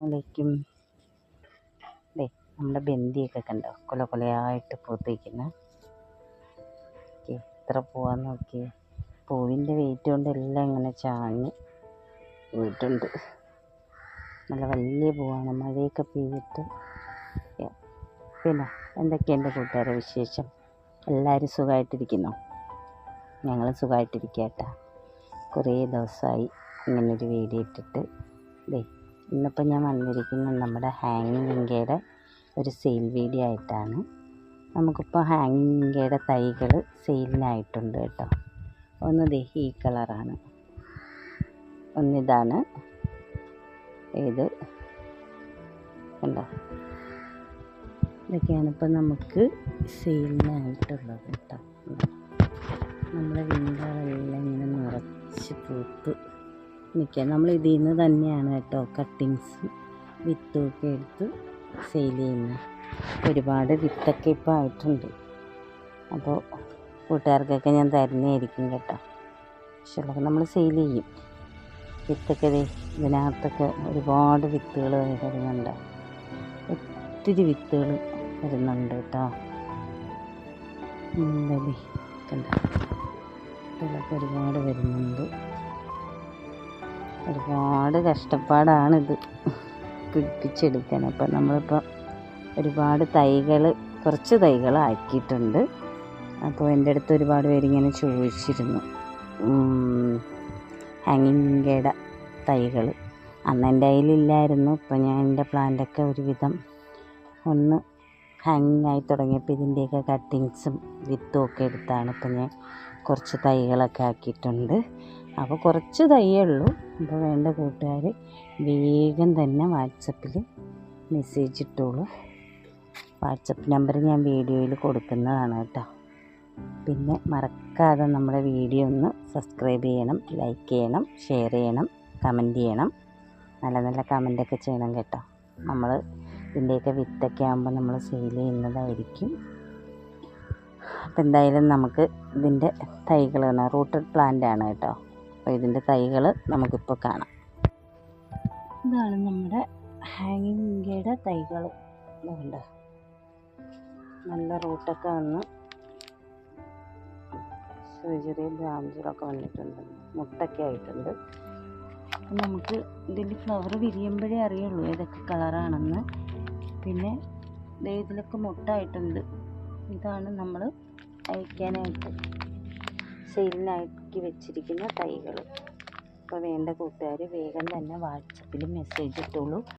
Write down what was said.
അലൈക്കും. ദേ നമ്മുടെ ബന്ദിയൊക്കെ കണ്ടോ, കൊലയായിട്ട് പൂത്തിരിക്കുന്ന. എത്ര പൂവാന്ന് നോക്കി. പൂവിൻ്റെ വെയിറ്റ് കൊണ്ട് എല്ലാം ഇങ്ങനെ ചാഞ്ഞ് പോയിട്ടുണ്ട്. നല്ല വലിയ പൂവാണ്, മഴയൊക്കെ പെയ്തിട്ട്. പിന്നെ എന്തൊക്കെയുണ്ട് കൂട്ടുകാരെ വിശേഷം? എല്ലാവരും സുഖമായിട്ടിരിക്കുന്നോ? ഞങ്ങൾ സുഖമായിട്ടിരിക്കട്ടാ. കുറേ ദിവസമായി ഇങ്ങനൊരു വീഡിയോ ഇട്ടിട്ട്. ഇന്നിപ്പോൾ ഞാൻ വന്നിരിക്കുന്നത് നമ്മുടെ ഹാങ്ങിങ് വിങ്കയുടെ ഒരു സെയിൽ വീഡിയോ ആയിട്ടാണ്. നമുക്കിപ്പോൾ ഹാങ്ങിങ് വിങ്കയുടെ തൈകൾ സെയിലിനായിട്ടുണ്ട് കേട്ടോ. ഒന്ന് ഈ കളറാണ്, ഒന്നിതാണ്. ഇത് കണ്ടോ, ഇതൊക്കെയാണ് ഇപ്പോൾ നമുക്ക് സെയിലിനായിട്ടുള്ളത് കേട്ടോ. നമ്മുടെ വിങ്കകളെല്ലാം ഇങ്ങനെ നിറച്ച് പൂത്ത് നിൽക്കുക. നമ്മൾ ഇതിൽ നിന്ന് തന്നെയാണ് കേട്ടോ കട്ടിങ്സും വിത്തുമൊക്കെ എടുത്ത് സെയിൽ ചെയ്യുന്നത്. ഒരുപാട് വിത്തൊക്കെ ഇപ്പോൾ ആയിട്ടുണ്ട്. അപ്പോൾ കൂട്ടുകാർക്കൊക്കെ ഞാൻ തരുന്നതായിരിക്കും കേട്ടോ. പക്ഷേ നമ്മൾ സെയിൽ ചെയ്യും. വിത്തൊക്കെ ഇതിനകത്തൊക്കെ ഒരുപാട് വിത്തുകൾ വരുന്നുണ്ട്. ഒത്തിരി വിത്തുകൾ വരുന്നുണ്ട് കേട്ടോ. കണ്ട, ഇതൊക്കെ ഒരുപാട് വരുന്നുണ്ട്. ഒരുപാട് കഷ്ടപ്പാടാണിത് പിടിപ്പിച്ചെടുക്കാൻ. അപ്പം നമ്മളിപ്പോൾ ഒരുപാട് കുറച്ച് തൈകൾ ആക്കിയിട്ടുണ്ട്. അപ്പോൾ എൻ്റെ അടുത്ത് ഒരുപാട് പേരിങ്ങനെ ചോദിച്ചിരുന്നു ഹാങ്ങിങ് വിങ്കയുടെ തൈകൾ. അന്ന് എൻ്റെ കയ്യിലില്ലായിരുന്നു. ഇപ്പം ഞാൻ എൻ്റെ പ്ലാന്റൊക്കെ ഒരുവിധം ഒന്ന് ഹാങ്ങിങ് ആയി തുടങ്ങിയപ്പോൾ ഇതിൻ്റെയൊക്കെ കട്ടിങ്സും വിത്തും ഒക്കെ എടുത്താണ് ഇപ്പം ഞാൻ കുറച്ച് തൈകളൊക്കെ ആക്കിയിട്ടുണ്ട്. അപ്പോൾ കുറച്ച് തൈയേ ഉള്ളൂ. അപ്പോൾ വേണ്ട കൂട്ടുകാർ വേഗം തന്നെ വാട്സപ്പിൽ മെസ്സേജ് ഇട്ടോളൂ. വാട്സപ്പ് നമ്പർ ഞാൻ വീഡിയോയിൽ കൊടുക്കുന്നതാണ് കേട്ടോ. പിന്നെ മറക്കാതെ നമ്മുടെ വീഡിയോ ഒന്ന് സബ്സ്ക്രൈബ് ചെയ്യണം, ലൈക്ക് ചെയ്യണം, ഷെയർ ചെയ്യണം, കമൻറ്റ് ചെയ്യണം. നല്ല നല്ല കമൻറ്റൊക്കെ ചെയ്യണം കേട്ടോ. നമ്മൾ ഇതിൻ്റെയൊക്കെ വിത്തൊക്കെ ആകുമ്പോൾ നമ്മൾ സെയിൽ ചെയ്യുന്നതായിരിക്കും. അപ്പോൾ എന്തായാലും നമുക്ക് ഇതിൻ്റെ തൈകൾ റൂട്ടഡ് പ്ലാന്റ് ആണ് കേട്ടോ. അപ്പോൾ ഇതിൻ്റെ തൈകൾ നമുക്കിപ്പോൾ കാണാം. ഇതാണ് നമ്മുടെ ഹാങ്ങിങ് വിങ്കയുടെ തൈകൾ. ഇതുണ്ട്, നല്ല റൂട്ടൊക്കെ വന്ന് ചെറിയ ചെറിയ ബ്രാഞ്ചുകളൊക്കെ വന്നിട്ടുണ്ട്, മുട്ടൊക്കെ ആയിട്ടുണ്ട്. അപ്പം നമുക്ക് ഇതിൻ്റെ ഫ്ലവർ വിരിയുമ്പോഴേ അറിയുള്ളൂ ഏതൊക്കെ കളറാണെന്ന്. പിന്നെ ഇതിലൊക്കെ മുട്ടായിട്ടുണ്ട്. ഇതാണ് നമ്മൾ അയക്കാനായിട്ട് സെയിലിനാക്കി വെച്ചിരിക്കുന്ന തൈകൾ. അപ്പോൾ വേണ്ട കൂട്ടുകാർ വേഗം തന്നെ വാട്സപ്പിൽ മെസ്സേജ് ഇട്ടോളൂ.